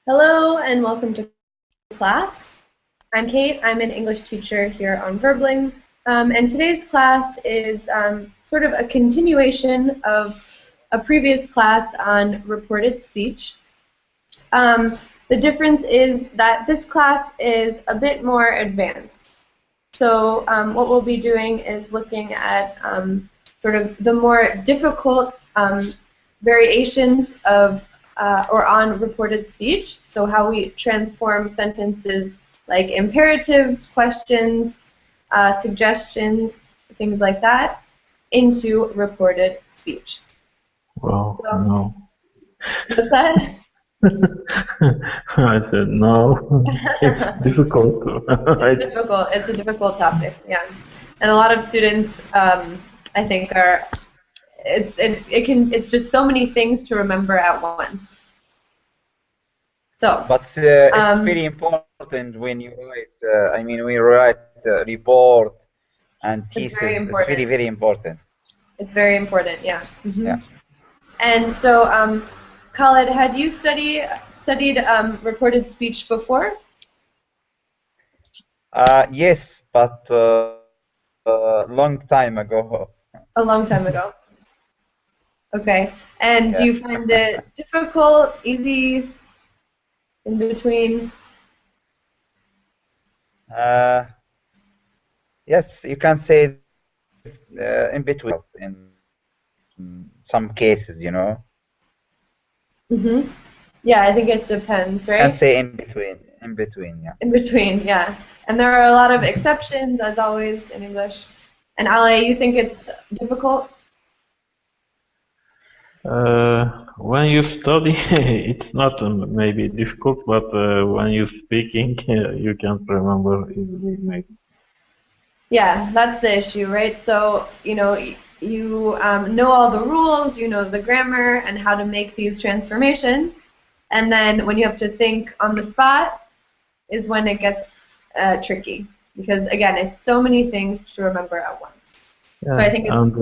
Hello and welcome to class. I'm Kate. I'm an English teacher here on Verbling. And today's class is sort of a continuation of a previous class on reported speech. The difference is that this class is a bit more advanced. So what we'll be doing is looking at sort of the more difficult variations of or on reported speech, so how we transform sentences like imperatives, questions, suggestions, things like that, into reported speech. Well, So, no. what's that? I said no. It's difficult. It's difficult. It's a difficult topic, yeah. And a lot of students, I think, are it's just so many things to remember at once. So, But it's very important when you write. I mean, we write report and it's very thesis. It's important. very, very important. It's very important, yeah. Yeah. And so, Khalid, had you studied reported speech before? Yes, but long time ago. A long time ago. Okay. And do Yeah. you find it difficult, easy, in between? Yes, you can say it's, in between in some cases, you know. Mm-hmm. Yeah, I think it depends, You can right? say in between, yeah. In between, yeah. And there are a lot of exceptions, as always, in English. And Ale, you think it's difficult? When you study, it's not maybe difficult, but when you're speaking, you can't remember easily, maybe. Yeah, that's the issue, right? So, you know all the rules, you know the grammar and how to make these transformations. And then when you have to think on the spot is when it gets tricky. Because, again, it's so many things to remember at once. So I Yeah, think it's, and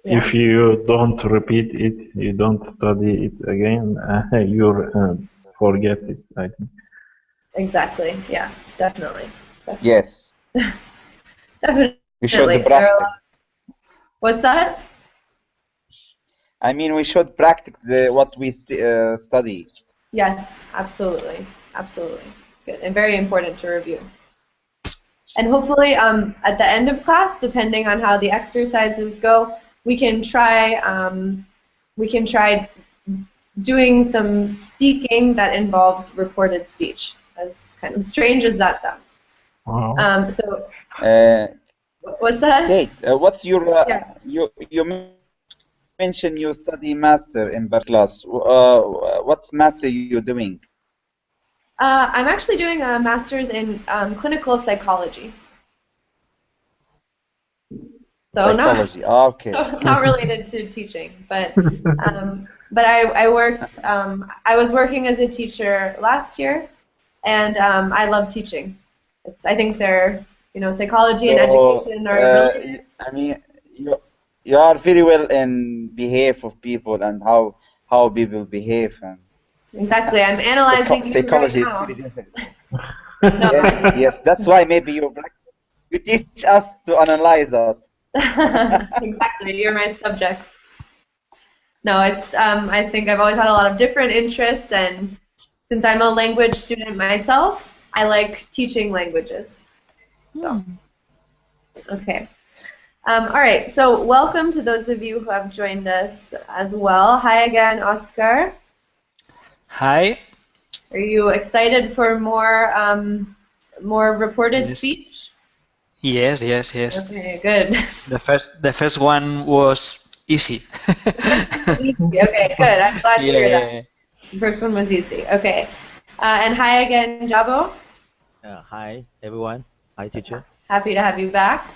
yeah, if you don't repeat it, you don't study it again, you forget it, I think. exactly. Yeah, definitely. Definitely. Yes. We should Definitely. There are a practice. lot. What's that? I mean, we should practice what we study. Yes, absolutely. Absolutely. Good. And very important to review. And hopefully, at the end of class, depending on how the exercises go, we can try doing some speaking that involves reported speech. As kind of strange as that sounds. Wow. So, Uh, what's that? Kate, what's your Yes. you mentioned you study master in Bar class. What's master you doing? I'm actually doing a master's in clinical psychology. So not Psychology. Ah, okay. not related to teaching, but I worked I was working as a teacher last year, and I love teaching. I think they're psychology and So, education are related. I mean, you are very well in behave of people and how people behave and Exactly, I'm analyzing you right psychology is very now. different. No, Yes, yes. That's why maybe you teach us to analyze us. exactly, you're my subjects. No, it's I think I've always had a lot of different interests, and since I'm a language student myself, I like teaching languages. So, okay. All right, so welcome to those of you who have joined us as well. Hi again, Oscar. Hi. Are you excited for more reported Yes. speech? Yes, yes, yes. Okay, good. The first one was easy. Easy. Okay, good. I'm glad to Yeah, hear yeah, that. yeah. The first one was easy. Okay. And hi again, Jabo. Hi, everyone. Hi, teacher. Happy to have you back.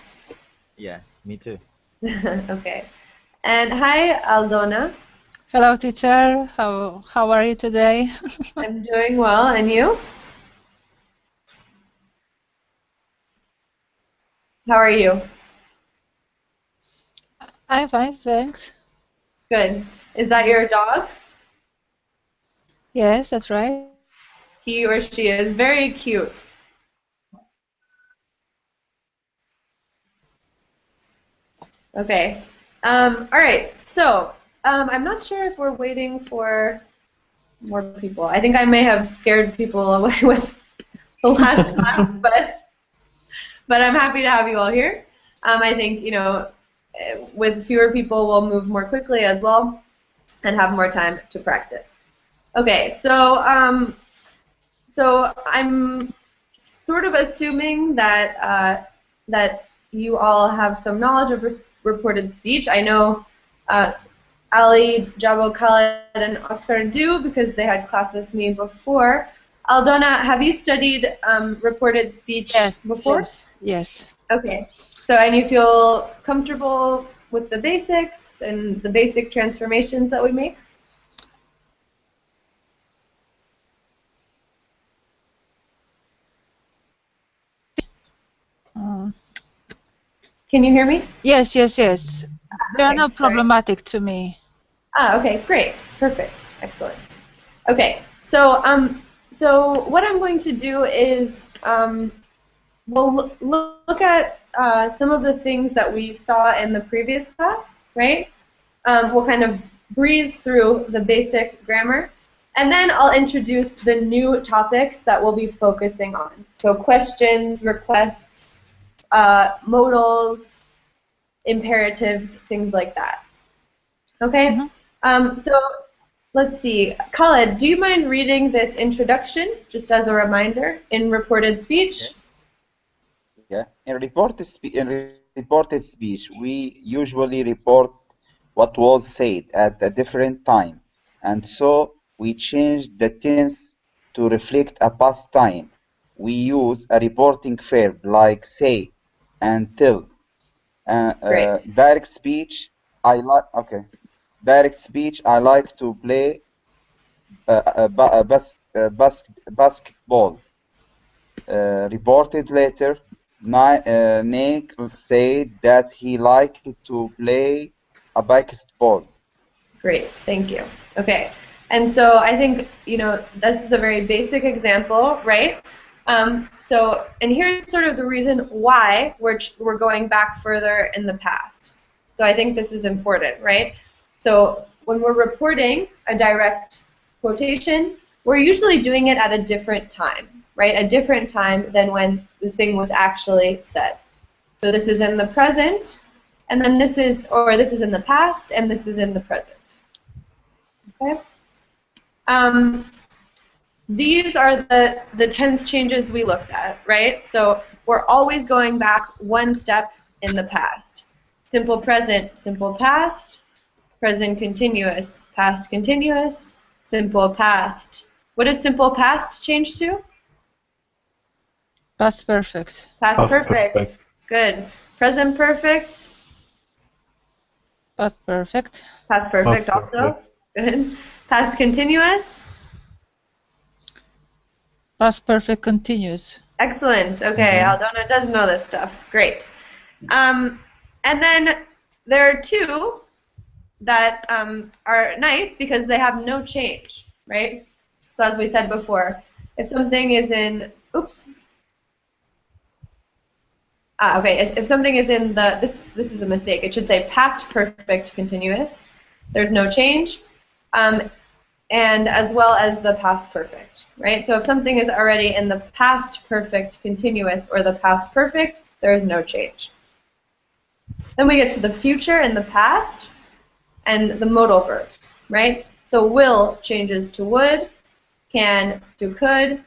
Yeah, me too. Okay. And hi, Aldona. Hello, teacher. How are you today? I'm doing well, and you? How are you? I'm fine, thanks. Good. Is that your dog? Yes, that's right. He or she is very cute. Okay. All right. So I'm not sure if we're waiting for more people. I think I may have scared people away with the last class, but I'm happy to have you all here. I think, with fewer people, we'll move more quickly as well and have more time to practice. Okay, so I'm sort of assuming that that you all have some knowledge of reported speech. I know Ali, Jabo, Khaled, and Oscar do because they had class with me before. Aldona, have you studied reported speech before? Yes. Okay. So, and you feel comfortable with the basics and the basic transformations that we make? Can you hear me? Yes. They are Okay, not sorry. problematic to me. Okay, great, perfect, excellent. Okay, so what I'm going to do is we'll look at some of the things that we saw in the previous class, right? We'll kind of breeze through the basic grammar, and then I'll introduce the new topics that we'll be focusing on. So questions, requests, modals, imperatives, things like that. Okay? So let's see. Khaled, do you mind reading this introduction, just as a reminder, in reported speech? Yeah. In reported speech, we usually report what was said at a different time, and so we change the tense to reflect a past time. We use a reporting verb like say and tell. Great. Direct speech, Direct speech, I like to play basketball. Reported later, Nick said that he liked to play a basketball. Great, thank you. Okay, and so I think, this is a very basic example, right? And here's sort of the reason why we're going back further in the past. So I think this is important, right? So when we're reporting a direct quotation, we're usually doing it at a different time, right? A different time than when the thing was actually said. So this is in the present, and then this is in the past, and this is in the present. Okay. These are the tense changes we looked at, right? So we're always going back one step in the past. Simple present, simple past, present continuous, past continuous, simple past. What does simple past change to? Past perfect. Past perfect. Good. Present perfect. Past perfect. Past perfect also. Good. Past continuous. Past perfect continuous. Excellent. Okay, Aldona does know this stuff. Great. And then there are two that are nice because they have no change, right? So as we said before, if something is in, if something is in this is a mistake. It should say past perfect continuous. There's no change. And as well as the past perfect, right? So if something is already in the past perfect continuous or the past perfect, there is no change. Then we get to the future and the past and the modal verbs, right? So will changes to would, can to could,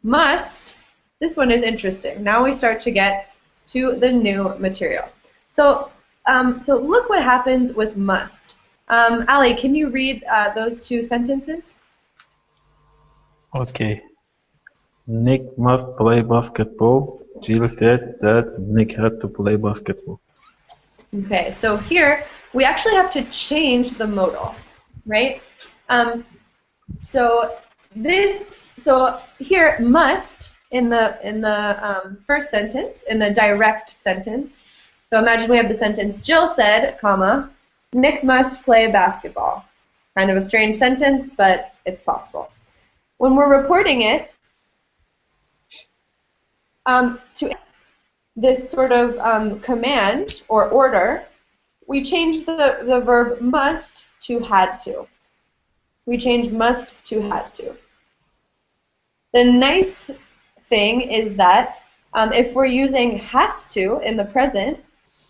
must. This one is interesting. Now we start to get to the new material. So look what happens with must. Ali, can you read those two sentences? Okay. Nick must play basketball. Jill said that Nick had to play basketball. Okay, so here we actually have to change the modal, right? So here must in the first sentence, in the direct sentence. So imagine we have the sentence, Jill said, comma, Nick must play basketball. Kind of a strange sentence, but it's possible. when we're reporting it, to this sort of command or order, we change the verb must to had to. We change must to had to. The nice thing is that if we're using has to in the present,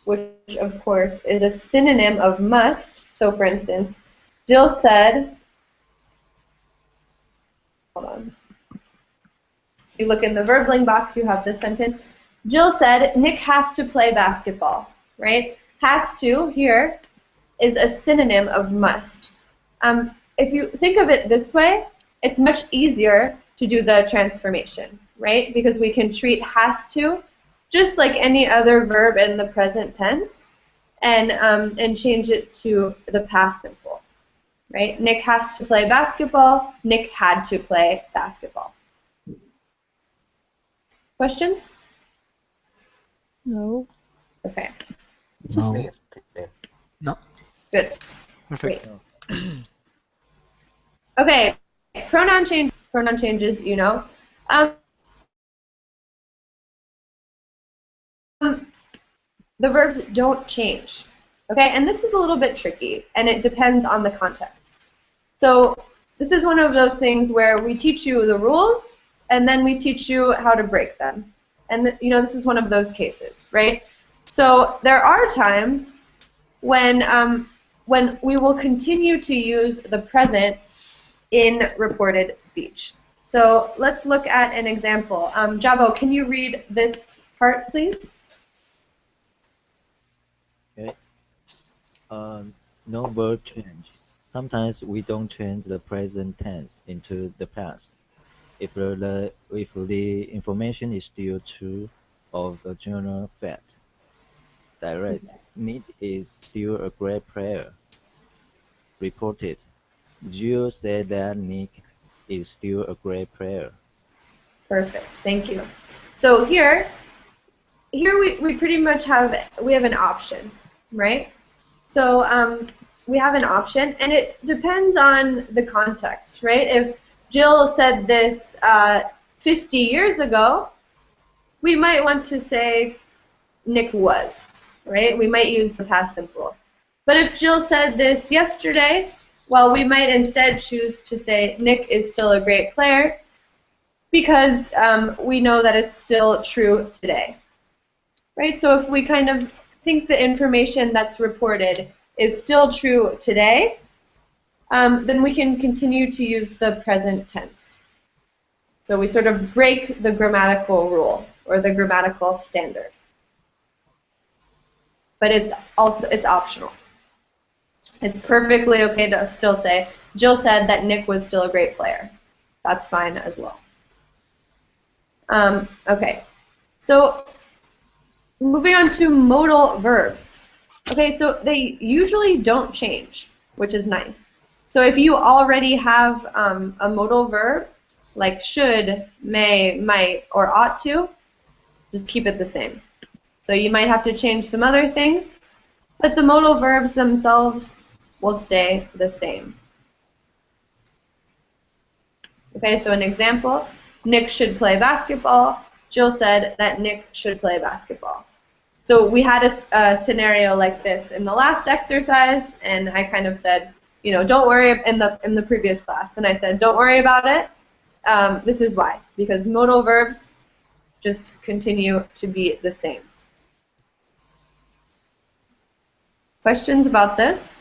which of course is a synonym of must, so for instance, Jill said, hold on. If you look in the verbling box, you have this sentence. Jill said, Nick has to play basketball, right? Has to here is a synonym of must. If you think of it this way, it's much easier to do the transformation, right? Because we can treat has to just like any other verb in the present tense and change it to the past simple, right? Nick has to play basketball. Nick had to play basketball. Questions? No. Okay. No. Clear, clear. No. Good. Perfect. Great. Okay. Pronoun changes, you know. The verbs don't change. Okay, and this is a little bit tricky, and it depends on the context. So this is one of those things where we teach you the rules, and then we teach you how to break them. And you know, this is one of those cases, right? So there are times when we will continue to use the present in reported speech. So let's look at an example. Jabo, can you read this part, please? Okay. No verb change. Sometimes we don't change the present tense into the past if the information is still true of a general fact. Direct. Nick is still a great player. Reported. Jill said that Nick is still a great player. Perfect. Thank you. So here we pretty much have an option, right? So we have an option, and it depends on the context, right? If Jill said this 50 years ago, we might want to say Nick was, right? We might use the past simple. But if Jill said this yesterday, well, we might instead choose to say Nick is still a great player because we know that it's still true today, right? So if we kind of think the information that's reported is still true today, then we can continue to use the present tense. So we sort of break the grammatical rule or the grammatical standard. But it's optional. It's perfectly okay to still say, Jill said that Nick was still a great player. That's fine as well. Okay, so moving on to modal verbs. Okay, so they usually don't change, which is nice. So if you already have a modal verb, like should, may, might, or ought to, just keep it the same. So you might have to change some other things, but the modal verbs themselves will stay the same. Okay, so an example, Nick should play basketball. Jill said that Nick should play basketball. So we had a scenario like this in the last exercise, and I kind of said, you know, don't worry in the previous class, and I said, don't worry about it. This is why, because modal verbs just continue to be the same. Questions about this?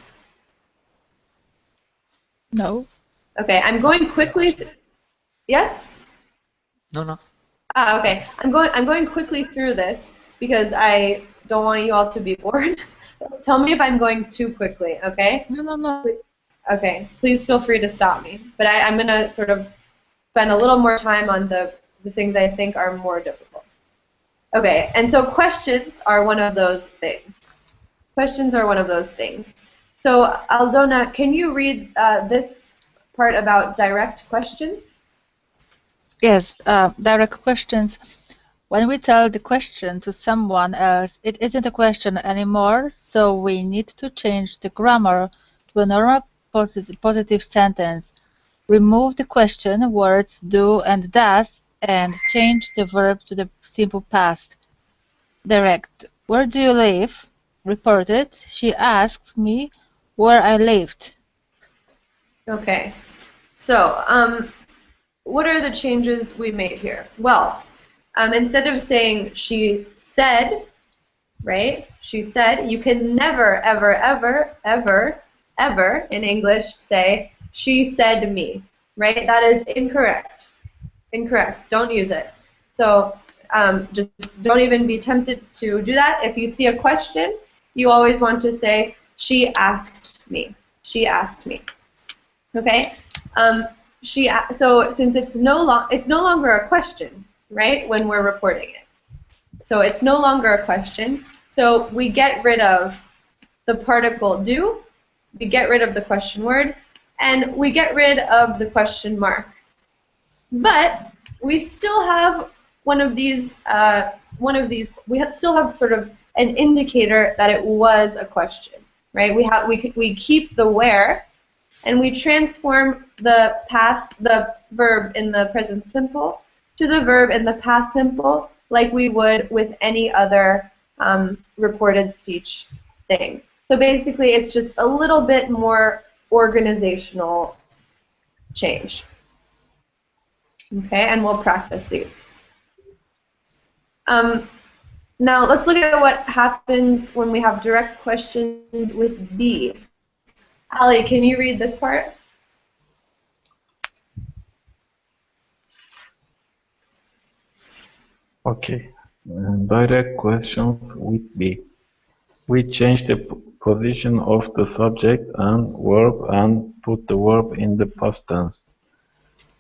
No. Okay, I'm going quickly. Yes? No. Okay. I'm going quickly through this because I don't want you all to be bored. Tell me if I'm going too quickly, okay? No. Okay. Please feel free to stop me. But I'm going to sort of spend a little more time on the things I think are more difficult. Okay. And so questions are one of those things. Questions are one of those things. So Aldona, can you read this part about direct questions? Yes, direct questions. When we tell the question to someone else, it isn't a question anymore, so we need to change the grammar to a normal positive sentence. remove the question words do and does and change the verb to the simple past. Direct. Where do you live? Reported. She asked me where I lived. Okay. So, what are the changes we made here? Well, instead of saying she said, right? She said, you can never, ever, ever, ever, ever in English say, she said me, right? That is incorrect. Incorrect. Don't use it. So just don't even be tempted to do that. If you see a question, you always want to say, she asked me. She asked me. Okay? So since it's no longer a question, right, when we're reporting it. So it's no longer a question. So we get rid of the particle do, we get rid of the question word, and we get rid of the question mark. But we still have one of these, we still have sort of an indicator that it was a question, right? We keep the where, and we transform the verb in the present simple to the verb in the past simple, like we would with any other reported speech thing. So basically, it's just a little bit more organizational change. Okay, and we'll practice these. Now let's look at what happens when we have direct questions with be. Ali, can you read this part? Okay. Direct questions with be. We change the position of the subject and verb and put the verb in the past tense.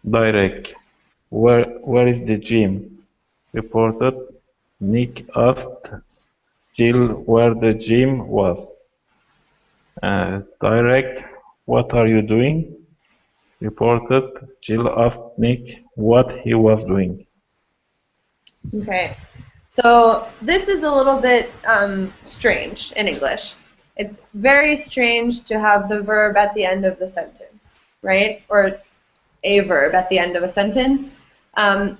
Direct. Where is the gym? Reported. Nick asked Jill where the gym was. Direct. What are you doing? Reported. Jill asked Nick what he was doing. Okay. So this is a little bit strange in English. It's very strange to have the verb at the end of the sentence, right? Or a verb at the end of a sentence.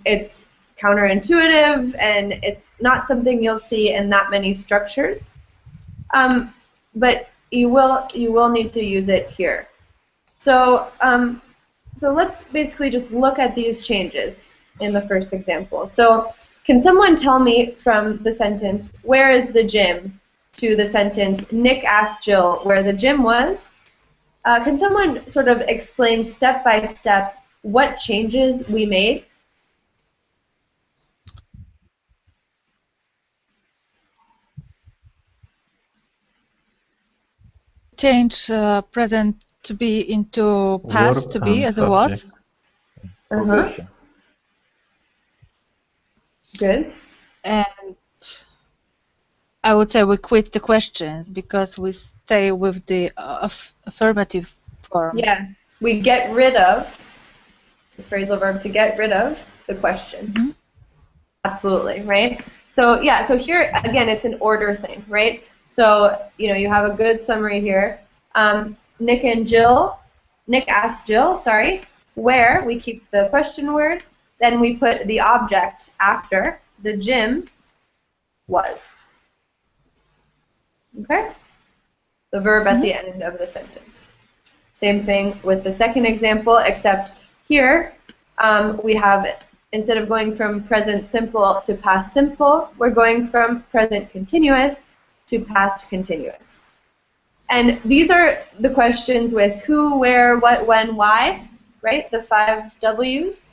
It's counterintuitive, and it's not something you'll see in that many structures. But you will need to use it here. So so let's basically just look at these changes in the first example. So can someone tell me from the sentence, where is the gym, to the sentence, Nick asked Jill where the gym was? Can someone sort of explain step by step what changes we made? Change present to be into past Verb to be and as it was. subject. Uh-huh. Good. And I would say we quit the questions because we stay with the affirmative form. Yeah. We get rid of the phrasal verb to get rid of the question. Mm-hmm. Absolutely, right? So yeah, so here again, it's an order thing, right? So you have a good summary here. Nick asked Jill, where, we keep the question word, then we put the object after, the gym was. Okay? The verb at the end of the sentence. Same thing with the second example, except here we have, instead of going from present simple to past simple, we're going from present continuous to past continuous. And these are the questions with who, where, what, when, why, right? The 5 W's.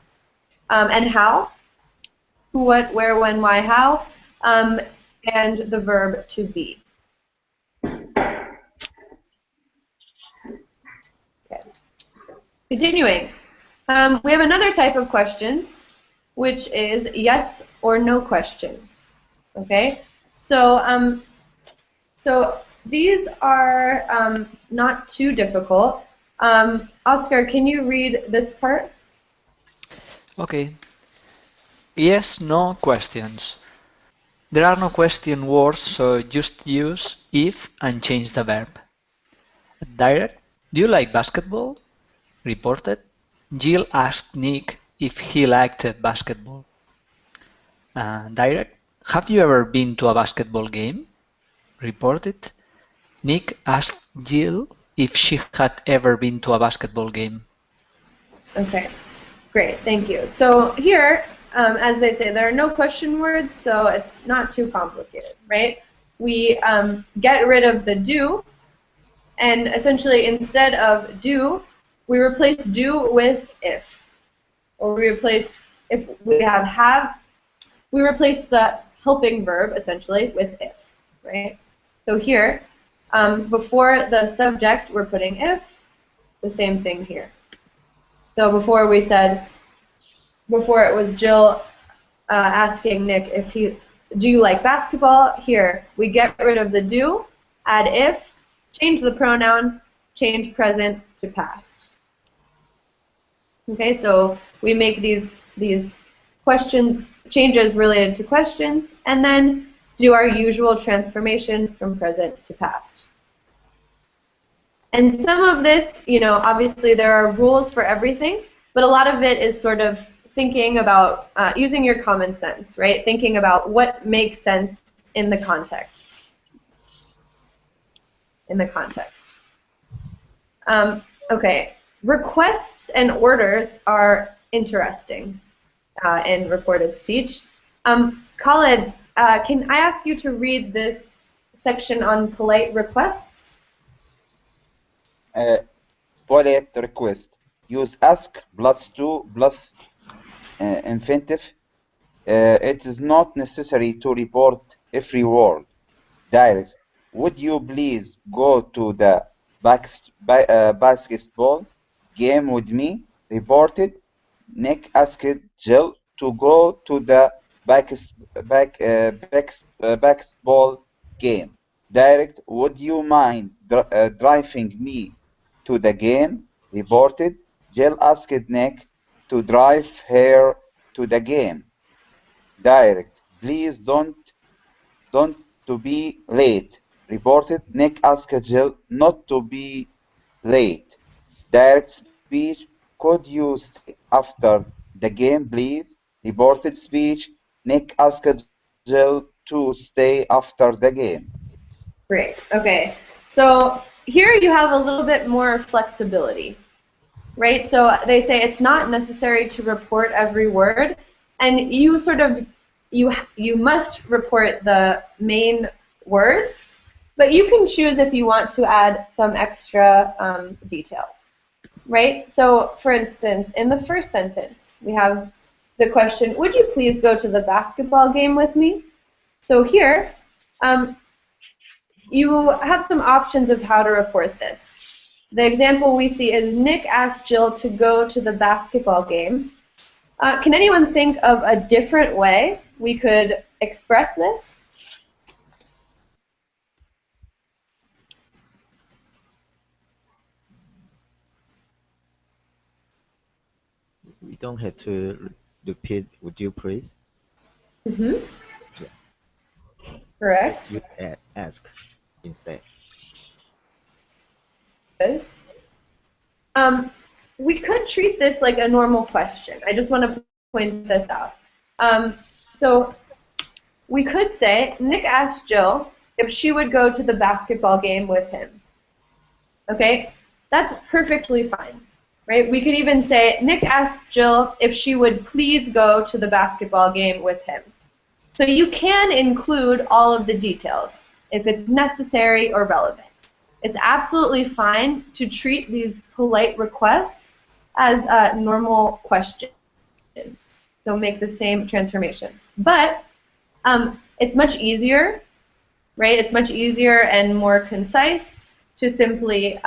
And how. Who, what, where, when, why, how. And the verb to be. Okay. Continuing. We have another type of questions, which is yes or no questions. Okay? So, so these are not too difficult. Oscar, can you read this part? Okay. Yes, no questions. There are no question words, so just use if and change the verb. Direct. Do you like basketball? Reported. Jill asked Nick if he liked basketball. Direct, have you ever been to a basketball game? Reported, Nick asked Jill if she had ever been to a basketball game. Okay, great, thank you. So here, as they say, there are no question words, so it's not too complicated, right? We get rid of the do, and essentially instead of do, we replace do with if. Or we replaced, if we have, we replace the helping verb essentially with if, right? So here, before the subject, we're putting if, the same thing here. So before we said, before it was Jill asking Nick if do you like basketball? Here, we get rid of the do, add if, change the pronoun, change present to past. Okay, so we make these questions, changes related to questions, and then do our usual transformation from present to past. And some of this, obviously there are rules for everything, but a lot of it is sort of thinking about using your common sense, right? Thinking about what makes sense in the context. Okay, requests and orders are interesting in reported speech. Khalid, can I ask you to read this section on polite requests? Polite request. Use ask plus to plus infinitive. It is not necessary to report every word. Direct. Would you please go to the basketball game with me? Reported. Nick asked Jill to go to the basketball game. Direct. Would you mind driving me to the game? Reported. Jill asked Nick to drive her to the game. Direct. Please don't to be late. Reported. Nick asked Jill not to be late. Direct speech. Could you stay after the game, please? Reported speech. Nick asked Jill to stay after the game. Great. Okay. So here you have a little bit more flexibility, right? So they say it's not necessary to report every word, and you sort of you must report the main words, but you can choose if you want to add some extra details, right? So for instance, in the first sentence, we have the question, would you please go to the basketball game with me? So here, you have some options of how to report this. The example we see is Nick asked Jill to go to the basketball game. Can anyone think of a different way we could express this? We don't have to repeat, would you please? Mm-hmm. Yeah. Correct. Let's use ask instead. Good. We could treat this like a normal question. I just want to point this out. So we could say, Nick asked Jill if she would go to the basketball game with him. Okay, that's perfectly fine, right? We could even say, Nick asked Jill if she would please go to the basketball game with him. So you can include all of the details if it's necessary or relevant. It's absolutely fine to treat these polite requests as normal questions. So make the same transformations. But it's much easier, right? It's much easier and more concise to simply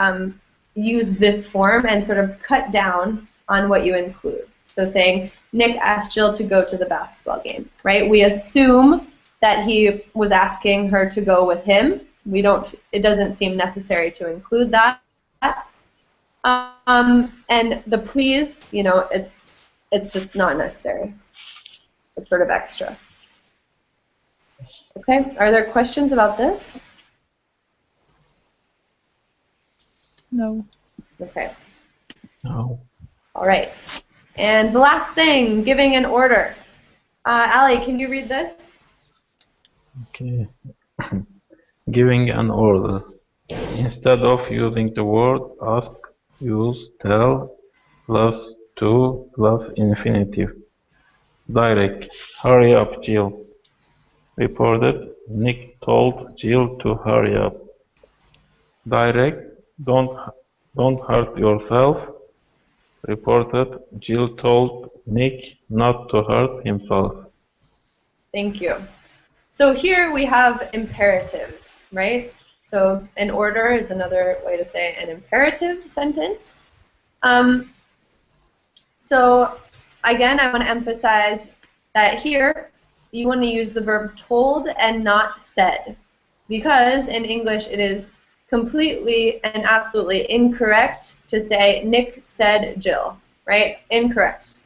use this form and sort of cut down on what you include. So saying, Nick asked Jill to go to the basketball game, right? We assume that he was asking her to go with him. It doesn't seem necessary to include that. And the please, it's just not necessary. It's sort of extra. Okay, are there questions about this? No. Okay. No. All right. And the last thing, giving an order. Ali, can you read this? Okay. Giving an order. Instead of using the word ask, use tell plus to plus infinitive. Direct. Hurry up, Jill. Reported. Nick told Jill to hurry up. Direct. Don't hurt yourself. Reported. Jill told Nick not to hurt himself. Thank you. So here we have imperatives, right? So an order is another way to say an imperative sentence. So again, I want to emphasize that here you want to use the verb told and not said, because in English it is completely and absolutely incorrect to say Nick said Jill, right? Incorrect,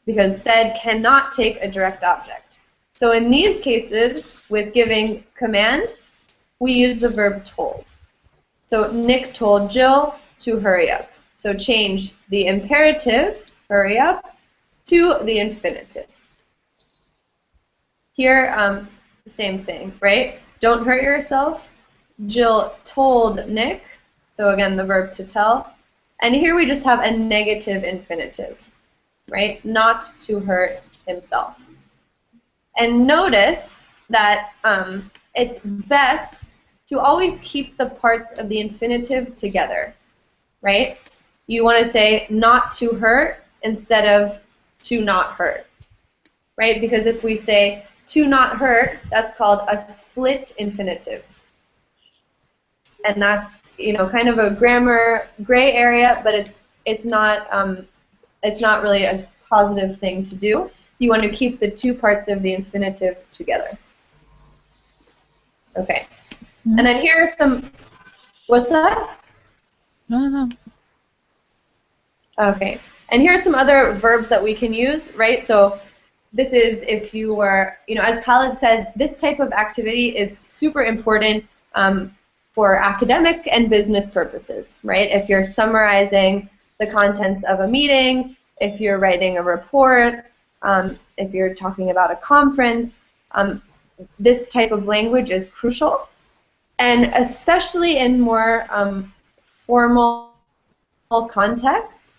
because said cannot take a direct object. So in these cases, with giving commands, we use the verb told. So Nick told Jill to hurry up. So change the imperative, hurry up, to the infinitive. Here, the same thing, right? Don't hurt yourself. Jill told Nick. So again, the verb to tell. And here we just have a negative infinitive, right? Not to hurt himself. And notice that it's best to always keep the parts of the infinitive together, right? You want to say not to hurt instead of to not hurt, right? Because if we say to not hurt, that's called a split infinitive. And that's, kind of a grammar gray area, but it's not really a positive thing to do. You want to keep the two parts of the infinitive together. Okay. Mm. And then here are some, what's that? No. Okay. And here are some other verbs that we can use, right? So this is if you were, as Khaled said, this type of activity is super important for academic and business purposes, right? If you're summarizing the contents of a meeting, if you're writing a report, if you're talking about a conference, this type of language is crucial. And especially in more formal contexts,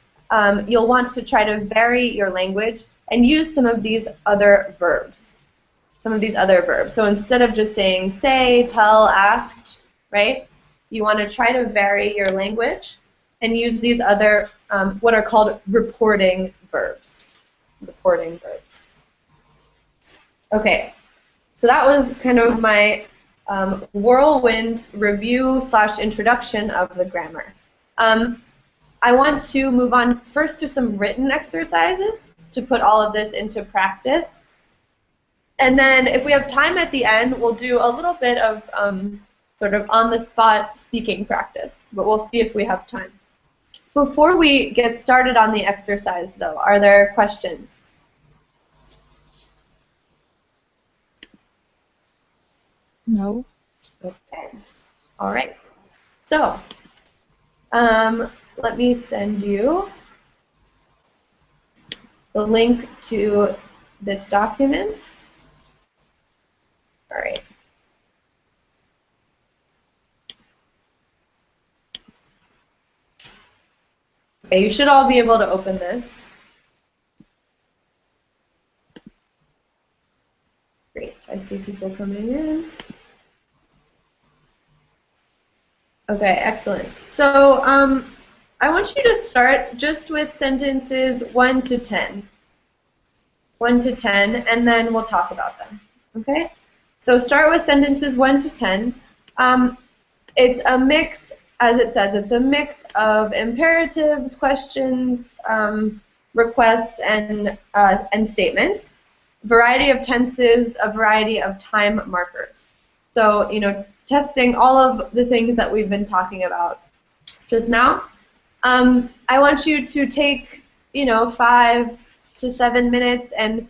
you'll want to try to vary your language and use some of these other verbs. So instead of just saying say, tell, asked, right, you want to try to vary your language and use these other, what are called reporting verbs. Okay, so that was kind of my whirlwind review / introduction of the grammar. I want to move on first to some written exercises to put all of this into practice. And then if we have time at the end, we'll do a little bit of sort of on-the-spot speaking practice, but we'll see if we have time. Before we get started on the exercise, though, are there questions? No. Okay. All right. So, let me send you the link to this document. All right. Okay, you should all be able to open this. Great, I see people coming in. Okay, excellent. So I want you to start just with sentences 1 to 10. 1 to 10, and then we'll talk about them. Okay? So start with sentences 1 to 10. It's a mix, as it says, it's a mix of imperatives, questions, requests, and statements. Variety of tenses, a variety of time markers. So, testing all of the things that we've been talking about just now. I want you to take, 5 to 7 minutes and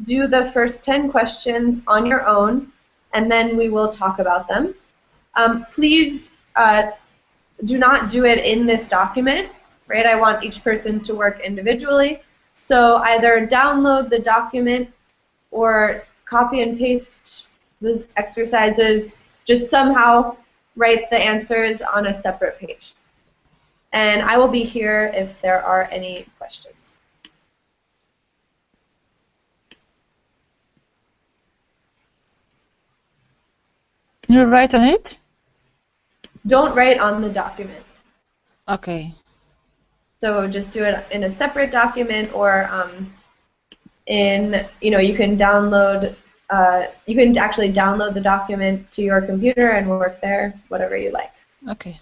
do the first 10 questions on your own, and then we will talk about them. Please do not do it in this document, right? I want each person to work individually. So either download the document or copy and paste the exercises, just somehow write the answers on a separate page. And I will be here if there are any questions. Can you write on it? Don't write on the document. Okay. So just do it in a separate document, or you can download, you can actually download the document to your computer and work there, whatever you like. Okay.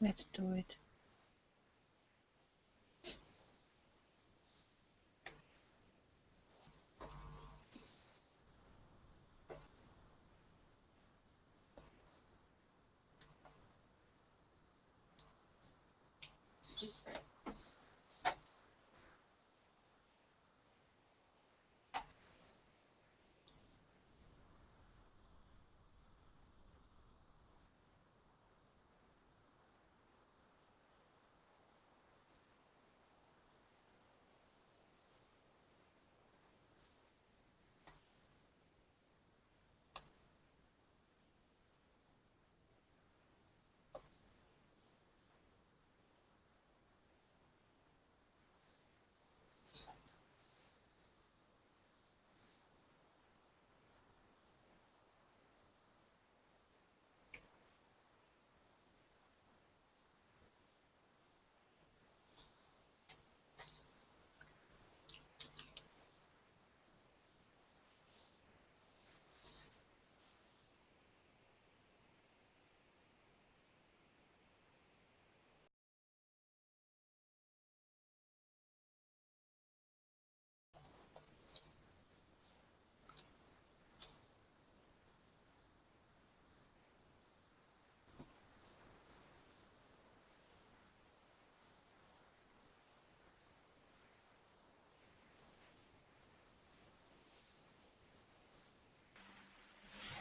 Let's do it.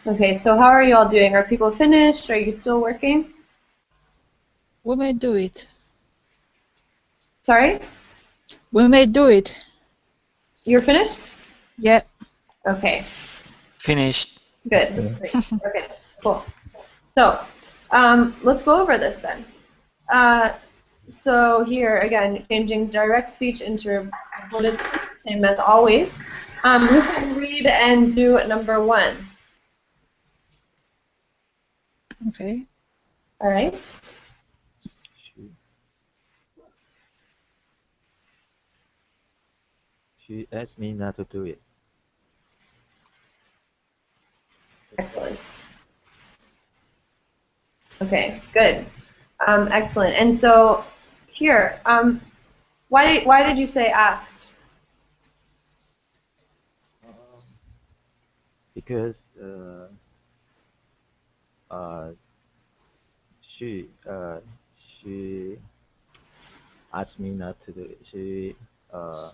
Okay, so how are you all doing? Are people finished? Are you still working? We may do it. Sorry? We may do it. You're finished? Yeah. Okay, Finished. good. Okay. Great. Okay, cool. So, let's go over this then. So here, again, changing direct speech into reported speech, same as always. Who can read and do number 1? Okay. All right. She asked me not to do it. Excellent. Okay, good. Excellent. And so here, why did you say asked? Because uh, she asked me not to do it. She how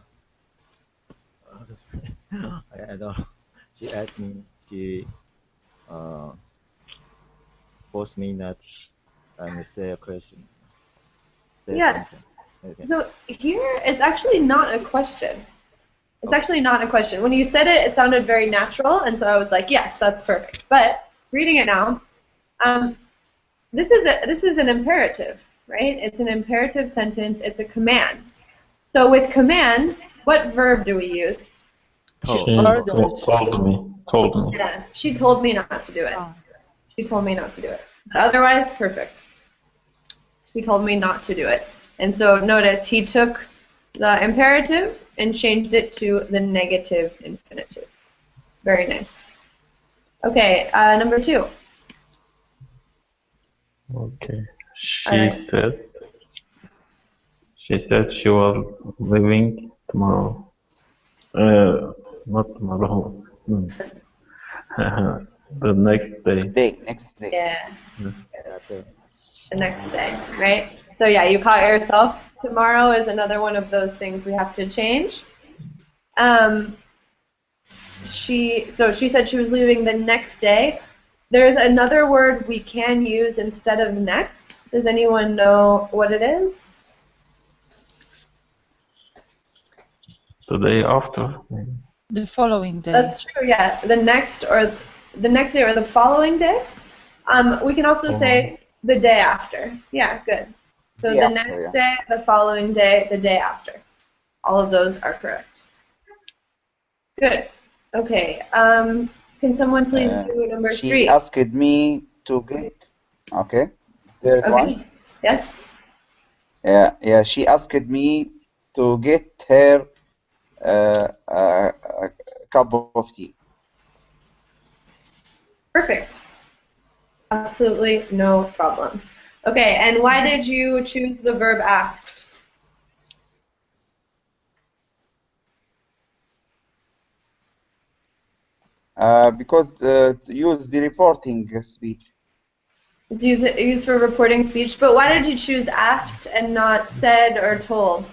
to say? I don't know. She asked me. She uh, forced me not and say a question. Say Yes. something. Okay. So here, it's actually not a question. It's actually not a question. When you said it, it sounded very natural, and so I was like, yes, that's perfect. But reading it now, this is an imperative, right? It's an imperative sentence. It's a command. So with commands, what verb do we use? She Ordered. told me. Yeah, she told me not to do it. Oh. She told me not to do it. But otherwise, perfect. She told me not to do it. And so notice he took the imperative and changed it to the negative infinitive. Very nice. Okay, number 2. Okay. All right. She said she was leaving tomorrow. Not tomorrow. The next day. Next day. Yeah, That the next day, right? So yeah, you caught yourself. Tomorrow is another one of those things we have to change. She said she was leaving the next day. There's another word we can use instead of next. Does anyone know what it is? The day after. Maybe. The following day. That's true, yeah. The next day or the following day. We can also say the day after. Yeah, good. So Day the after, next yeah. day, the following day, the day after. All of those are correct. Good. Okay. Can someone please do number 3? She asked me to get. Okay. Third one. Okay. Yes. Yeah. She asked me to get her a cup of tea. Perfect. Absolutely no problems. Okay, and why did you choose the verb asked? Because to use the reporting speech. It's used for reporting speech, but why did you choose asked and not said or told?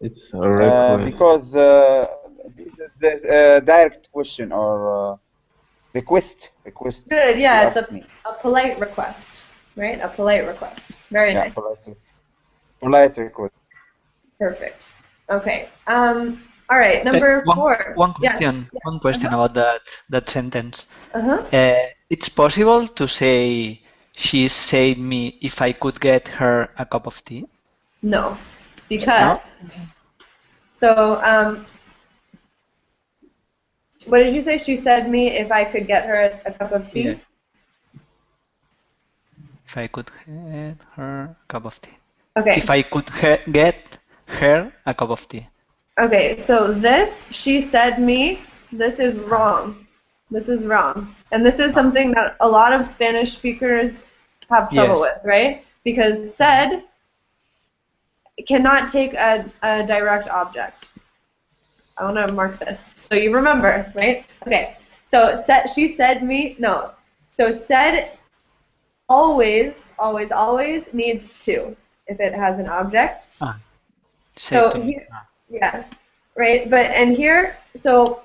It's a request. Because this is a direct question or request. Good, yeah, He it's asked me. a polite request, right? A polite request. Very Yeah, nice. polite request. Perfect. Okay. All right, number 4. One question. Yes. One question about that sentence. Uh-huh. It's possible to say she said me if I could get her a cup of tea. No, because No. so what did you say? She said me if I could get her a cup of tea. Yeah. If I could get her a cup of tea. Okay. If I could get her a cup of tea. Okay, so this, she said me, this is wrong. This is wrong. And this is something that a lot of Spanish speakers have trouble with, right? Because said cannot take a direct object. I want to mark this so you remember, right? Okay, so she said me, no. So said always needs to if it has an object. Said to me. Here, yeah, right. But and here, so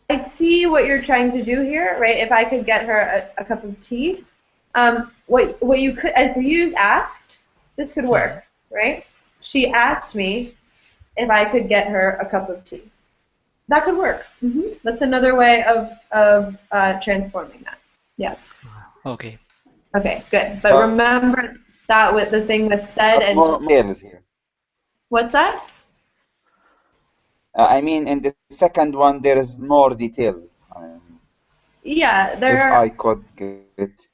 I see what you're trying to do here, right? If I could get her a cup of tea, what you could, if you use asked, this could work, right? She asked me if I could get her a cup of tea. That could work. That's another way of transforming that. Yes. Okay. Okay, good. But remember that with the thing with said and more details here. What's that? I mean, in the second one, there is more details. Yeah, there if are. I could get,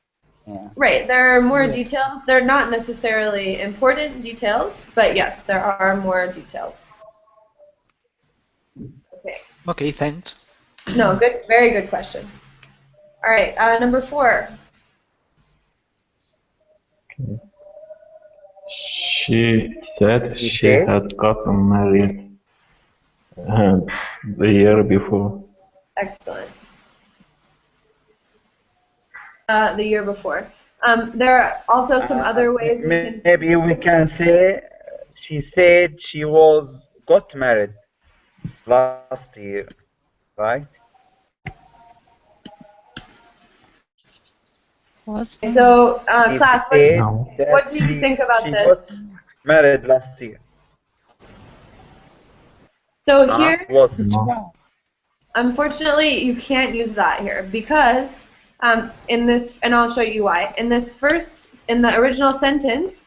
yeah. Right, there are more details. They're not necessarily important details, but yes, there are more details. Okay. Okay, thanks. No, good, very good question. All right, number 4. She said she had gotten married the year before. Excellent. The year before. There are also some other ways we can. Maybe we can say she said she got married last year, right? What? So, class, That what do you think about she this? got married last year. So here, No. unfortunately, you can't use that here because in this, and I'll show you why. In the original sentence,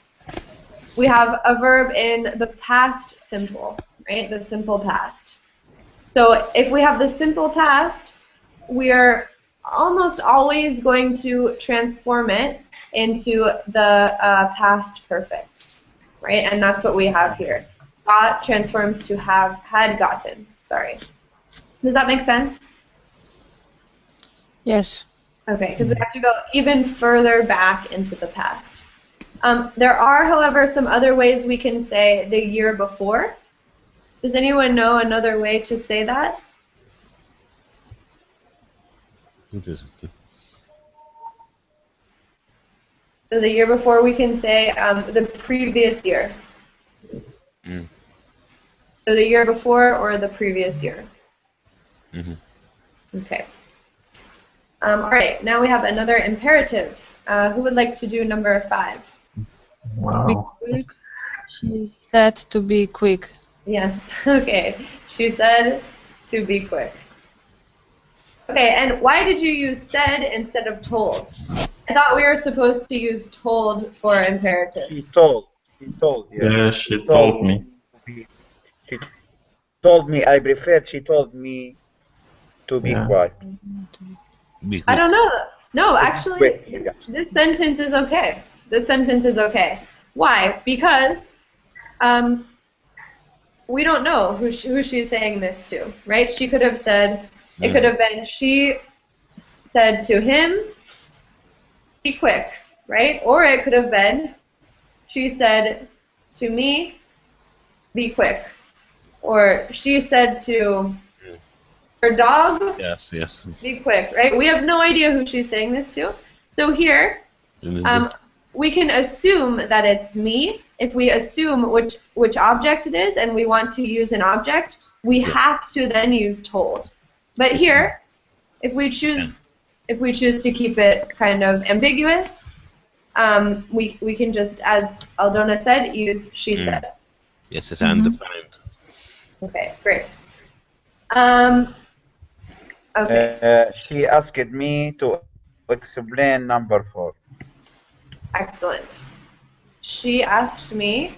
we have a verb in the past simple, right? The simple past. So if we have the simple past, we are almost always going to transform it into the past perfect, right? And that's what we have here. Got transforms to have, had gotten. Sorry. Does that make sense? Yes. Okay, because we have to go even further back into the past. There are, however, some other ways we can say the year before. Does anyone know another way to say that? So the year before, we can say the previous year. So the year before or the previous year. Okay. All right, now we have another imperative. Who would like to do number 5? Wow. Be quick. She said to be quick. Yes, okay. She said to be quick. Okay, and why did you use said instead of told? I thought we were supposed to use told for imperatives. She told, Yeah, she told me. She told me, I preferred she told me to be quiet. I don't know. No, actually, this sentence is okay. This sentence is okay. Why? Because we don't know who she's saying this to, right? She could have said, it could have been she said to him, be quick, right? Or it could have been she said to me, be quick. Or she said to her dog, be quick, right? We have no idea who she's saying this to. So here, we can assume that it's me. If we assume which object it is and we want to use an object, we have to then use told. But here, if we choose to keep it kind of ambiguous, we can just, as Aldona said, use she said. Yes, it's undefined. Okay, great. Okay. She asked me to explain number 4. Excellent. She asked me.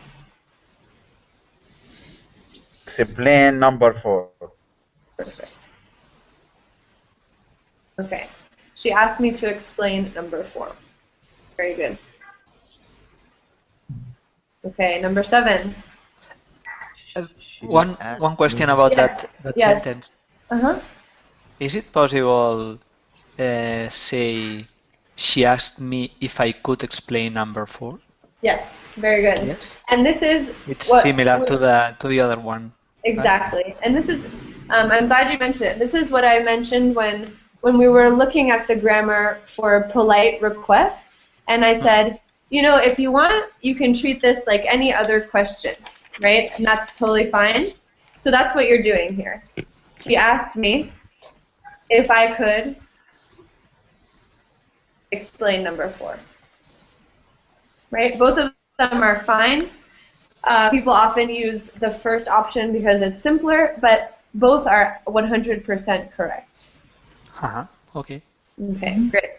Explain number 4. Perfect. Okay. She asked me to explain number 4. Very good. Okay, number 7. One question about that sentence. Is it possible say she asked me if I could explain number 4? Yes, very good. Yes. And this is it's similar to the other one. Exactly. Right? And this is I'm glad you mentioned it. This is what I mentioned when we were looking at the grammar for polite requests, and I said, you know, if you want, you can treat this like any other question, right? And that's totally fine. So that's what you're doing here. She asked me if I could explain number 4. Right? Both of them are fine. People often use the first option because it's simpler, but both are 100% correct. Okay. Okay, great.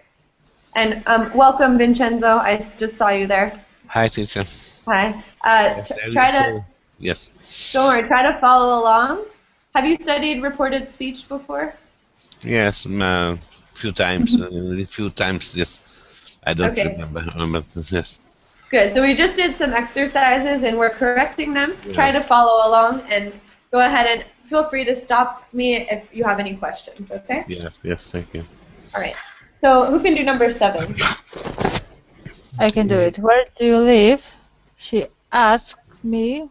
And welcome, Vincenzo. I just saw you there. Hi, teacher. Hi. Yes. Don't worry. Try to follow along. Have you studied reported speech before? Yes, a few times. Yes. I don't remember. Yes. Good. So we just did some exercises and we're correcting them. Yeah. Try to follow along and go ahead and feel free to stop me if you have any questions. Okay? Yes. Thank you. All right. So who can do number 7? I can do it. Where do you live? She asked me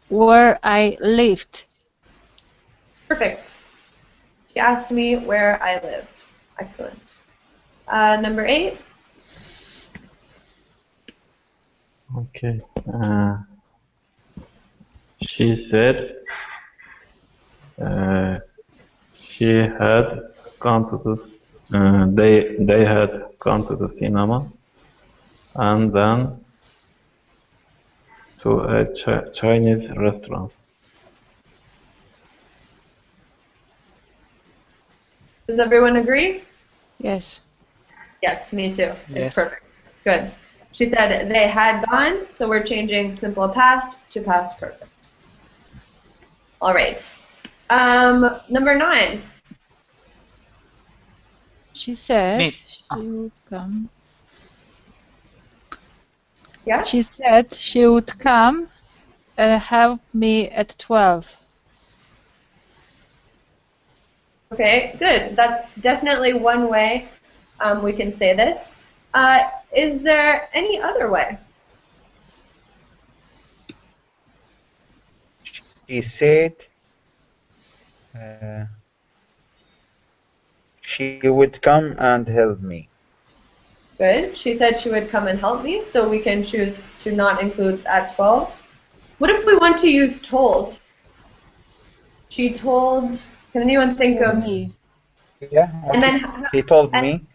where I lived. Perfect. She asked me where I lived. Excellent. Number 8. Okay. She said she had gone to they had gone to the cinema and then to a Chinese restaurant. Does everyone agree? Yes. Yes, me too. Yes. It's perfect. Good. She said they had gone, so we're changing simple past to past perfect. All right. Number 9. She said she would come. Yeah? She said she would come help me at 12. Okay, good. That's definitely one way we can say this. Is there any other way? She said she would come and help me. Good. She said she would come and help me, so we can choose to not include at 12. What if we want to use told? She told. Can anyone think of me? Yeah. And then he told me.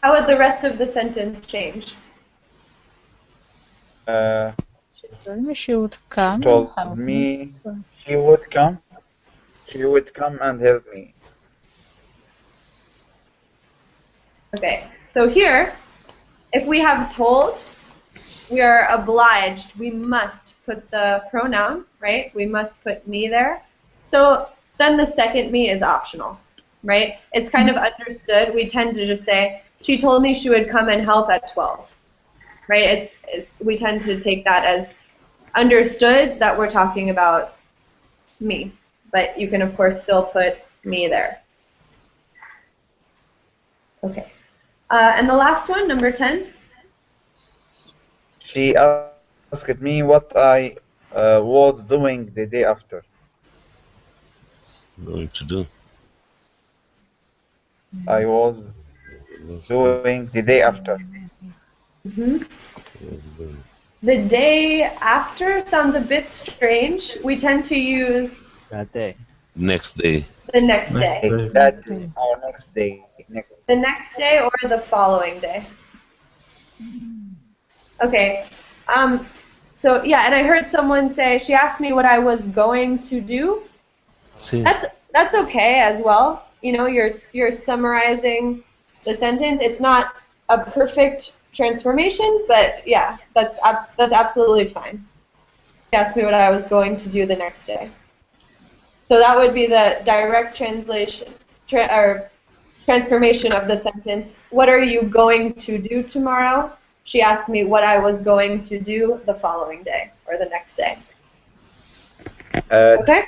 How would the rest of the sentence change? She told me she would come She told and help me she would come. She would come and help me. Okay, so here, if we have told, we are obliged, we must put the pronoun, right? We must put me there. So then the second me is optional, right? It's kind of understood. We tend to just say, she told me she would come and help at 12, right? We tend to take that as understood that we're talking about me, but you can, of course, still put me there. Okay. And the last one, number 10. She asked me what I was doing the day after. Going to do. I was doing the day after. Mm-hmm. The day after sounds a bit strange. We tend to use That day. Next day. the next day. That day or next day. The next day or the following day. Okay. So yeah, and I heard someone say she asked me what I was going to do. See. That's okay as well. You know, you're summarizing the sentence. It's not a perfect transformation, but yeah, that's absolutely fine. She asked me what I was going to do the next day. So that would be the direct translation or transformation of the sentence. What are you going to do tomorrow? She asked me what I was going to do the following day or the next day. Okay?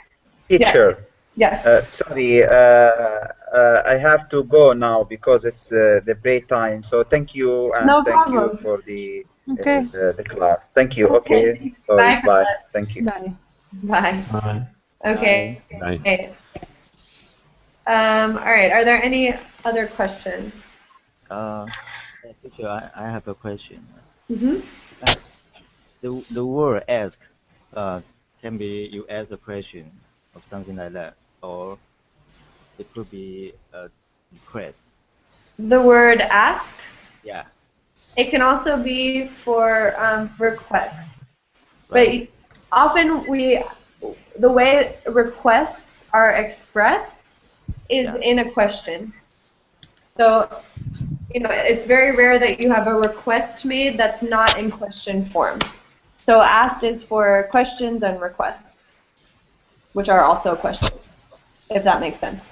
Teacher. Yes. Sorry, I have to go now because it's the break time. So thank you and no thank problem. you for the the class. Thank you. Okay. Sorry. Bye. Thank you. Bye. Bye. Bye. Okay. Bye. Okay. All right. Are there any other questions? Teacher, I have a question. Mm-hmm. The word ask can be you ask a question or something like that, or It could be a request. The word ask? Yeah. It can also be for requests. Right. But often the way requests are expressed is in a question. So, it's very rare that you have a request made that's not in question form. So asked is for questions and requests, which are also questions, if that makes sense.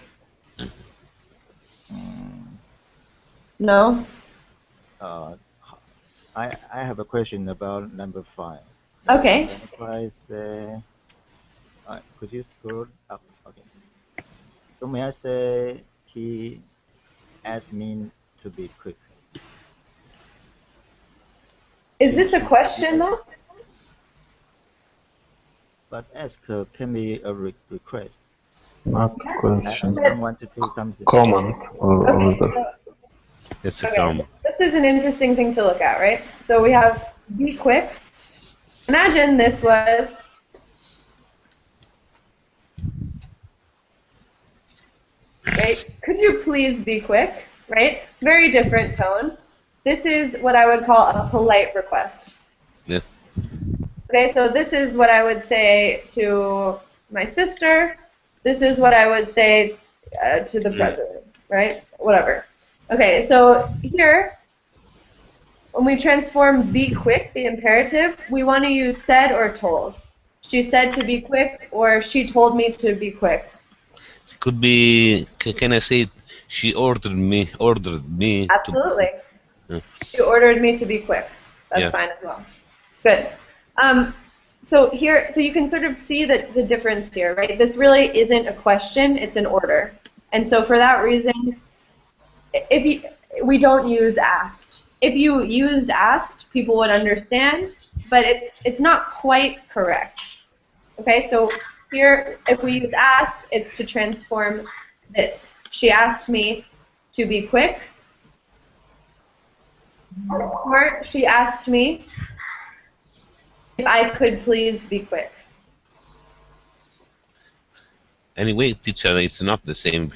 No? I have a question about number 5. Okay. Number 5 say, could you scroll up? Okay. So may I say he asked me to be quick? Is this a question though? But ask can be a request. Not question. Someone to do something. Comment or order. It's a Okay, comment. so this is an interesting thing to look at, right? So we have be quick. Imagine this was right? Could you please be quick, right? Very different tone. This is what I would call a polite request. Yeah. Okay, so this is what I would say to my sister. This is what I would say to the president, right? Whatever. Okay, so here, when we transform be quick, the imperative, we want to use said or told. She said to be quick, or she told me to be quick. It could be, can I say, she ordered me. Absolutely. She ordered me to be quick. That's fine as well. Good. So you can sort of see the difference here, right? This really isn't a question, it's an order. And so for that reason, we don't use asked. If you used asked, people would understand, but it's not quite correct. Okay, so here, if we use asked, it's to transform this. She asked me to be quick. Or she asked me if I could please be quick. Anyway, teacher, it's not the same.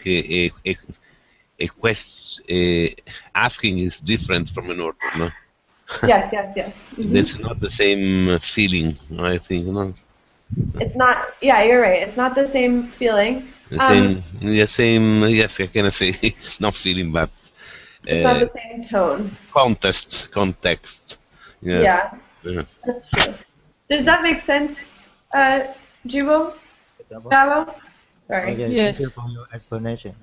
Asking is different from an order, no? Yes. Mm-hmm. That's not the same feeling, I think, no? It's not, yeah, you're right. It's not the same feeling. Same, yes, I can say, not feeling, but... it's not the same tone. Context. Yes. Yeah, that's true. Does that make sense, Jibo? Bravo? Sorry. Okay, thank you for your explanation.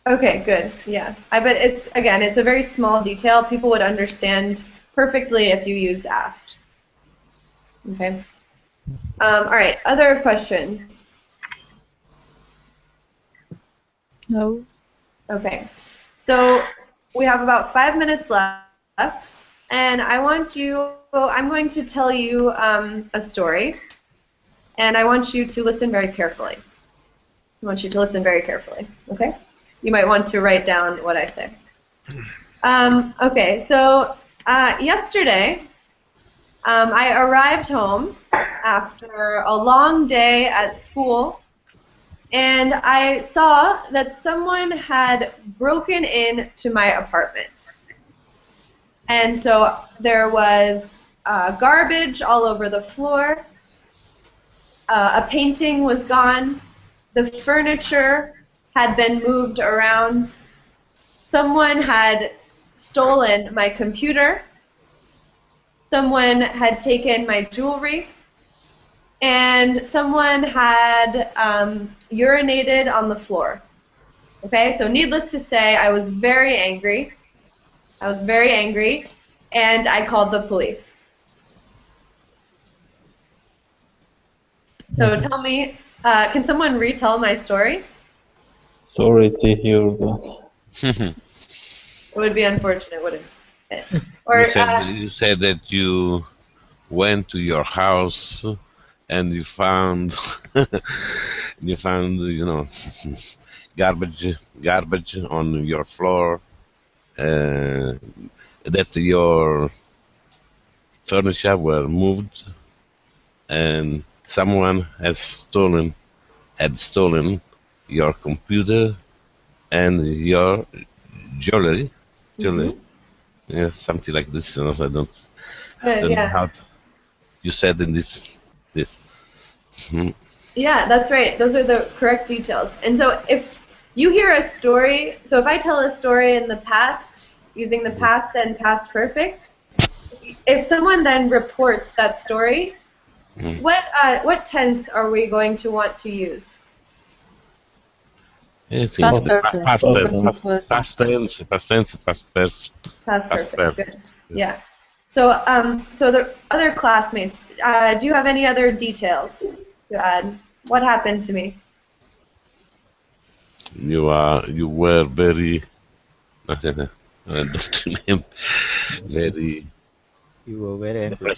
Okay, good. Yeah, I bet it's a very small detail. People would understand perfectly if you used asked. Okay. All right. Other questions? No. Okay. So we have about 5 minutes left, and I'm going to tell you a story, and I want you to listen very carefully. Okay? You might want to write down what I say. Okay, so yesterday I arrived home after a long day at school, and I saw that someone had broken into my apartment. And so there was garbage all over the floor. A painting was gone. The furniture had been moved around. Someone had stolen my computer. Someone had taken my jewelry. And someone had urinated on the floor. Okay, so needless to say, I was very angry. And I called the police. So tell me, can someone retell my story? Sorry to hear that. It would be unfortunate, wouldn't it? Or you said that you went to your house and you found garbage on your floor, that your furniture were moved, and someone had stolen your computer and your jewelry. Mm-hmm. Yeah, something like this. I don't know Yeah. how you said in this. Yeah, that's right. Those are the correct details. And so if you hear a story, so if I tell a story in the past using the past and past perfect, if someone then reports that story, what tense are we going to want to use? I think Past perfect. past tense, Past perfect. Good. Yeah. So so the other classmates, do you have any other details to add? What happened to me? You were very. I don't remember. Very. You were very angry.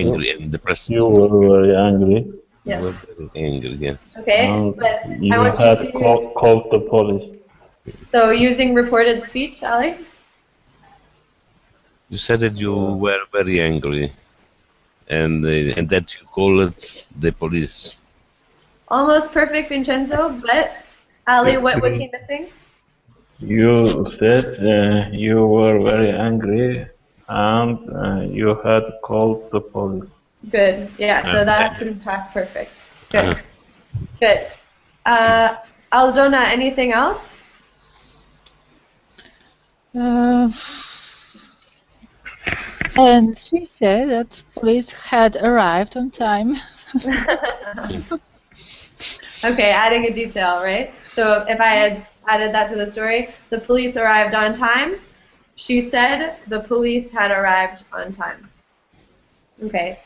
Angry and depressed. You were very angry. Yes. You were very angry, yeah. Okay, but you I want you had to called the police. So using reported speech, Ali? You said that you were very angry, and that you called the police. Almost perfect, Vincenzo, but Ali, what was he missing? You said you were very angry and you had called the police. Good. Yeah, so that's in past perfect. Good. Good. Aldona, anything else? And she said that police had arrived on time. Okay, adding a detail, right? So if I had added that to the story, the police arrived on time. She said the police had arrived on time. Okay.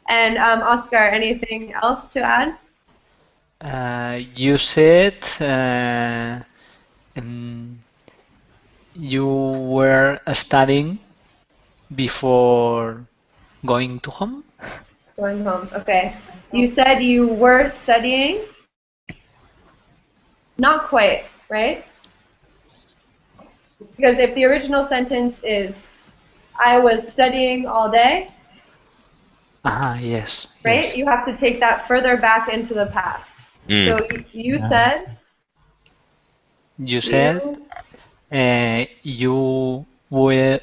And Oscar, anything else to add? You said you were studying before going to home? Going home, okay. You said you were studying? Not quite, right? Because if the original sentence is, I was studying all day, Yes. right? Yes. You have to take that further back into the past. So you said? You said you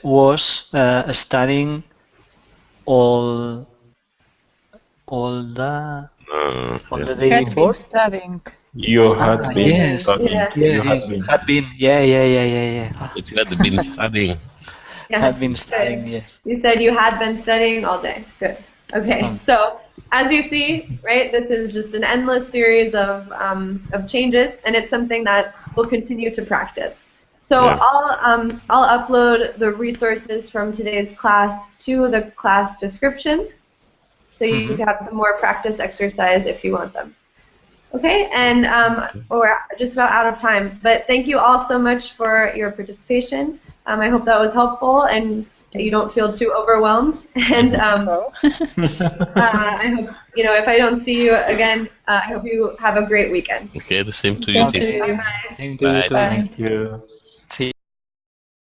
was studying all the day Had before. been studying. You had been Yes. studying. Yeah. You had Yes. been. Had been. Yeah. But you had been studying. Yeah. Had been studying. Yes. You said you had been studying all day. Good. Okay. So as you see, right, this is just an endless series of changes, and it's something that we'll continue to practice. So I'll upload the resources from today's class to the class description, so you can have some more practice exercise if you want them. Okay, and we're just about out of time, but thank you all so much for your participation. I hope that was helpful and you don't feel too overwhelmed. And I hope, if I don't see you again, I hope you have a great weekend. Okay, the same to you. Bye. Same to you too. Thank you.